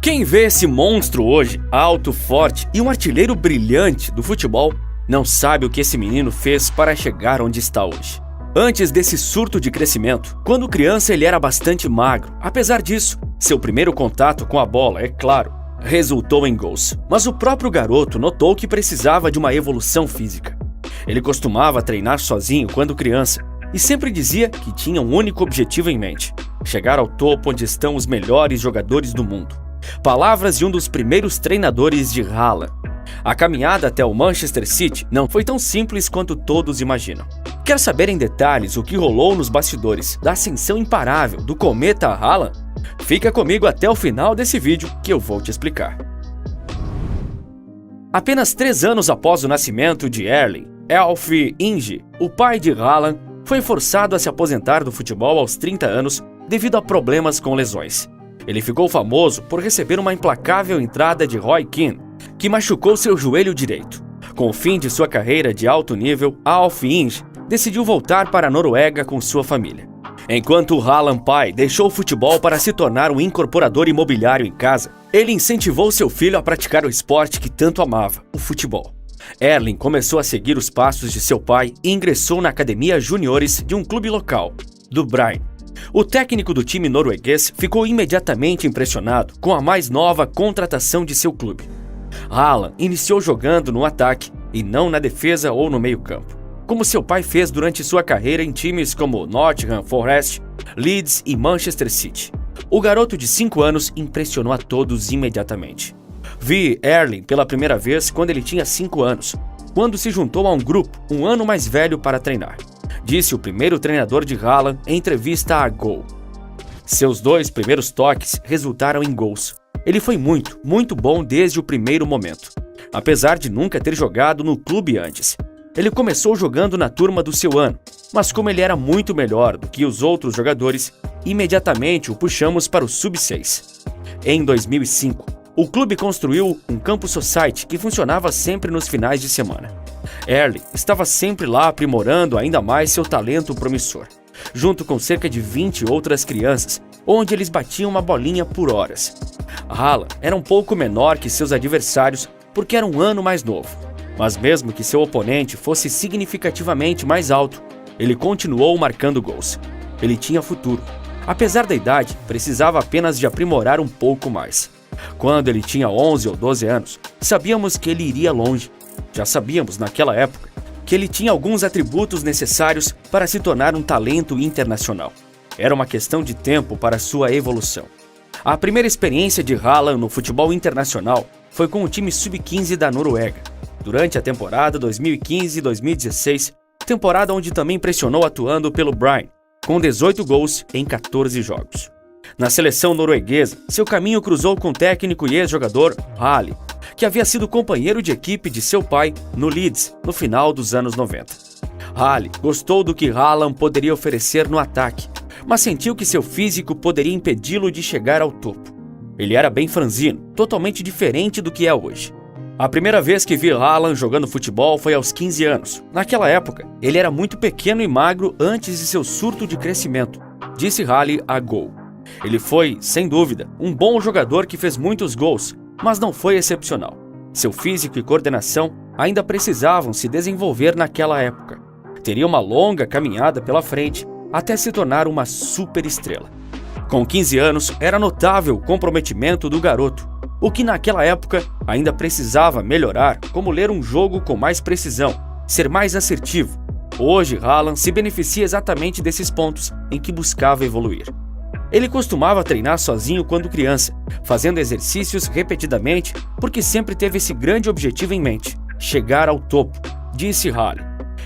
Quem vê esse monstro hoje, alto, forte e um artilheiro brilhante do futebol, não sabe o que esse menino fez para chegar onde está hoje. Antes desse surto de crescimento, quando criança ele era bastante magro. Apesar disso, seu primeiro contato com a bola, é claro, resultou em gols. Mas o próprio garoto notou que precisava de uma evolução física. Ele costumava treinar sozinho quando criança e sempre dizia que tinha um único objetivo em mente: chegar ao topo onde estão os melhores jogadores do mundo. Palavras de um dos primeiros treinadores de Haaland. A caminhada até o Manchester City não foi tão simples quanto todos imaginam. Quer saber em detalhes o que rolou nos bastidores da ascensão imparável do cometa Haaland? Fica comigo até o final desse vídeo que eu vou te explicar. Apenas 3 anos após o nascimento de Erling Elfi Inge, o pai de Haaland foi forçado a se aposentar do futebol aos 30 anos devido a problemas com lesões. Ele ficou famoso por receber uma implacável entrada de Roy Keane, que machucou seu joelho direito. Com o fim de sua carreira de alto nível, Alf Inge decidiu voltar para a Noruega com sua família. Enquanto o Haaland pai deixou o futebol para se tornar um incorporador imobiliário em casa, ele incentivou seu filho a praticar o esporte que tanto amava, o futebol. Erling começou a seguir os passos de seu pai e ingressou na academia juniores de um clube local, do Bryne. O técnico do time norueguês ficou imediatamente impressionado com a mais nova contratação de seu clube. Haaland iniciou jogando no ataque e não na defesa ou no meio-campo, como seu pai fez durante sua carreira em times como Nottingham Forest, Leeds e Manchester City. O garoto de 5 anos impressionou a todos imediatamente. Vi Erling pela primeira vez quando ele tinha 5 anos, quando se juntou a um grupo um ano mais velho para treinar, disse o primeiro treinador de Haaland em entrevista à Goal. Seus 2 primeiros toques resultaram em gols. Ele foi muito bom desde o primeiro momento. Apesar de nunca ter jogado no clube antes, ele começou jogando na turma do seu ano, mas como ele era muito melhor do que os outros jogadores, imediatamente o puxamos para o Sub-6. Em 2005, o clube construiu um campo society que funcionava sempre nos finais de semana. Erling estava sempre lá aprimorando ainda mais seu talento promissor, junto com cerca de 20 outras crianças, onde eles batiam uma bolinha por horas. Haaland era um pouco menor que seus adversários porque era um ano mais novo, mas mesmo que seu oponente fosse significativamente mais alto, ele continuou marcando gols. Ele tinha futuro. Apesar da idade, precisava apenas de aprimorar um pouco mais. Quando ele tinha 11 ou 12 anos, sabíamos que ele iria longe. Já sabíamos naquela época que ele tinha alguns atributos necessários para se tornar um talento internacional. Era uma questão de tempo para sua evolução. A primeira experiência de Haaland no futebol internacional foi com o time Sub-15 da Noruega, durante a temporada 2015-2016, temporada onde também impressionou atuando pelo Bryne, com 18 gols em 14 jogos. Na seleção norueguesa, seu caminho cruzou com o técnico e ex-jogador Hale, que havia sido companheiro de equipe de seu pai no Leeds no final dos anos 90. Hale gostou do que Haaland poderia oferecer no ataque, mas sentiu que seu físico poderia impedi-lo de chegar ao topo. Ele era bem franzino, totalmente diferente do que é hoje. A primeira vez que vi Haaland jogando futebol foi aos 15 anos. Naquela época, ele era muito pequeno e magro antes de seu surto de crescimento, disse Hale a Goal. Ele foi, sem dúvida, um bom jogador que fez muitos gols, mas não foi excepcional. Seu físico e coordenação ainda precisavam se desenvolver naquela época. Teria uma longa caminhada pela frente até se tornar uma superestrela. Com 15 anos, era notável o comprometimento do garoto, o que naquela época ainda precisava melhorar, como ler um jogo com mais precisão, ser mais assertivo. Hoje, Haaland se beneficia exatamente desses pontos em que buscava evoluir. Ele costumava treinar sozinho quando criança, fazendo exercícios repetidamente porque sempre teve esse grande objetivo em mente: chegar ao topo, disse Hale.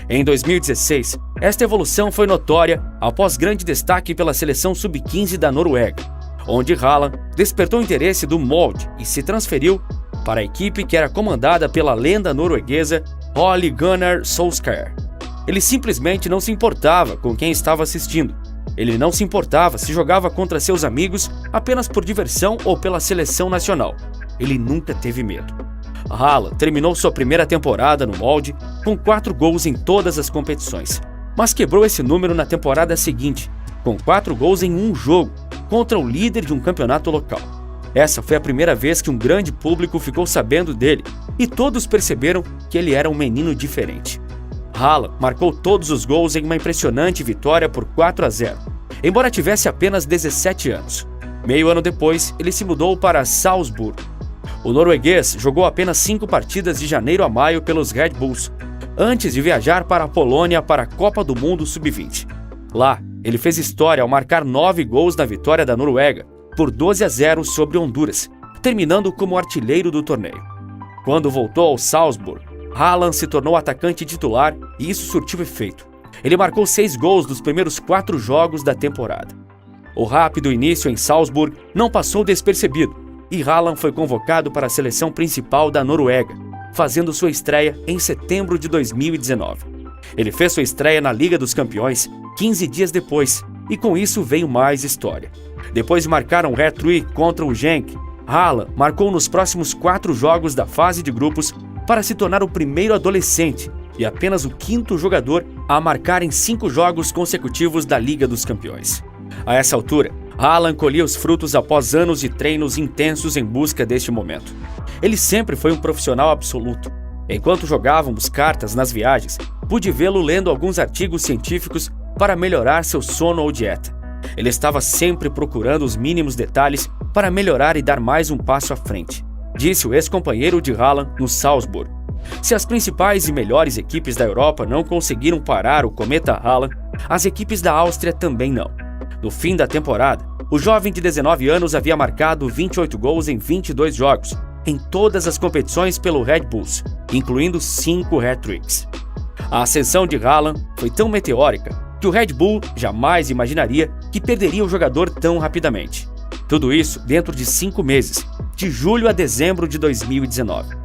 Em 2016, esta evolução foi notória após grande destaque pela seleção Sub-15 da Noruega, onde Haaland despertou o interesse do Molde e se transferiu para a equipe que era comandada pela lenda norueguesa Ole Gunnar Solskjær. Ele simplesmente não se importava com quem estava assistindo. Ele não se importava se jogava contra seus amigos apenas por diversão ou pela seleção nacional. Ele nunca teve medo. Haaland terminou sua primeira temporada no molde com 4 gols em todas as competições, mas quebrou esse número na temporada seguinte, com 4 gols em um jogo, contra o líder de um campeonato local. Essa foi a primeira vez que um grande público ficou sabendo dele e todos perceberam que ele era um menino diferente. Haaland marcou todos os gols em uma impressionante vitória por 4-0, embora tivesse apenas 17 anos. Meio ano depois, ele se mudou para Salzburgo. O norueguês jogou apenas 5 partidas de janeiro a maio pelos Red Bulls, antes de viajar para a Polônia para a Copa do Mundo Sub-20. Lá, ele fez história ao marcar 9 gols na vitória da Noruega, por 12-0 sobre Honduras, terminando como artilheiro do torneio. Quando voltou ao Salzburgo, Haaland se tornou atacante titular e isso surtiu efeito. Ele marcou 6 gols nos primeiros 4 jogos da temporada. O rápido início em Salzburgo não passou despercebido e Haaland foi convocado para a seleção principal da Noruega, fazendo sua estreia em setembro de 2019. Ele fez sua estreia na Liga dos Campeões 15 dias depois e com isso veio mais história. Depois de marcar um hat-trick contra o Genk, Haaland marcou nos próximos 4 jogos da fase de grupos para se tornar o primeiro adolescente e apenas o 5º jogador a marcar em 5 jogos consecutivos da Liga dos Campeões. A essa altura, Haaland colhia os frutos após anos de treinos intensos em busca deste momento. Ele sempre foi um profissional absoluto. Enquanto jogávamos cartas nas viagens, pude vê-lo lendo alguns artigos científicos para melhorar seu sono ou dieta. Ele estava sempre procurando os mínimos detalhes para melhorar e dar mais um passo à frente, disse o ex-companheiro de Haaland no Salzburgo. Se as principais e melhores equipes da Europa não conseguiram parar o cometa Haaland, as equipes da Áustria também não. No fim da temporada, o jovem de 19 anos havia marcado 28 gols em 22 jogos, em todas as competições pelo Red Bulls, incluindo 5 hat-tricks. A ascensão de Haaland foi tão meteórica que o Red Bull jamais imaginaria que perderia o jogador tão rapidamente. Tudo isso dentro de 5 meses, de julho a dezembro de 2019.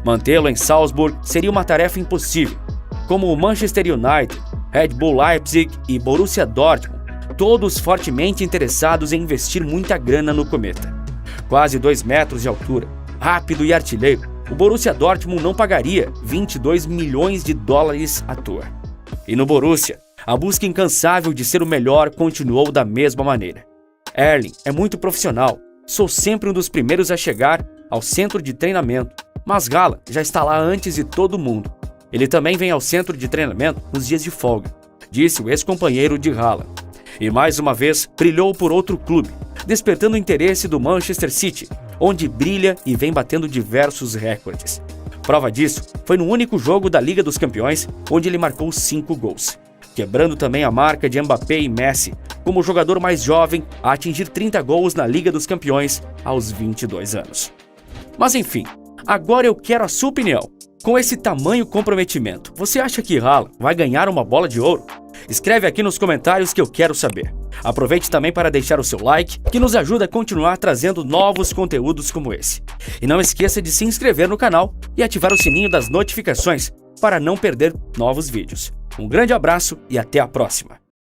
Mantê-lo em Salzburgo seria uma tarefa impossível, como o Manchester United, Red Bull Leipzig e Borussia Dortmund, todos fortemente interessados em investir muita grana no cometa. Quase 2 metros de altura, rápido e artilheiro, o Borussia Dortmund não pagaria 22 milhões de dólares à toa. E no Borussia, a busca incansável de ser o melhor continuou da mesma maneira. Erling é muito profissional, sou sempre um dos primeiros a chegar ao centro de treinamento, mas Haaland já está lá antes de todo mundo. Ele também vem ao centro de treinamento nos dias de folga, disse o ex-companheiro de Haaland. E mais uma vez brilhou por outro clube, despertando o interesse do Manchester City, onde brilha e vem batendo diversos recordes. Prova disso foi no único jogo da Liga dos Campeões, onde ele marcou 5 gols, quebrando também a marca de Mbappé e Messi, como o jogador mais jovem a atingir 30 gols na Liga dos Campeões aos 22 anos. Mas enfim, agora eu quero a sua opinião. Com esse tamanho comprometimento, você acha que Haaland vai ganhar uma bola de ouro? Escreve aqui nos comentários que eu quero saber. Aproveite também para deixar o seu like, que nos ajuda a continuar trazendo novos conteúdos como esse. E não esqueça de se inscrever no canal e ativar o sininho das notificações para não perder novos vídeos. Um grande abraço e até a próxima!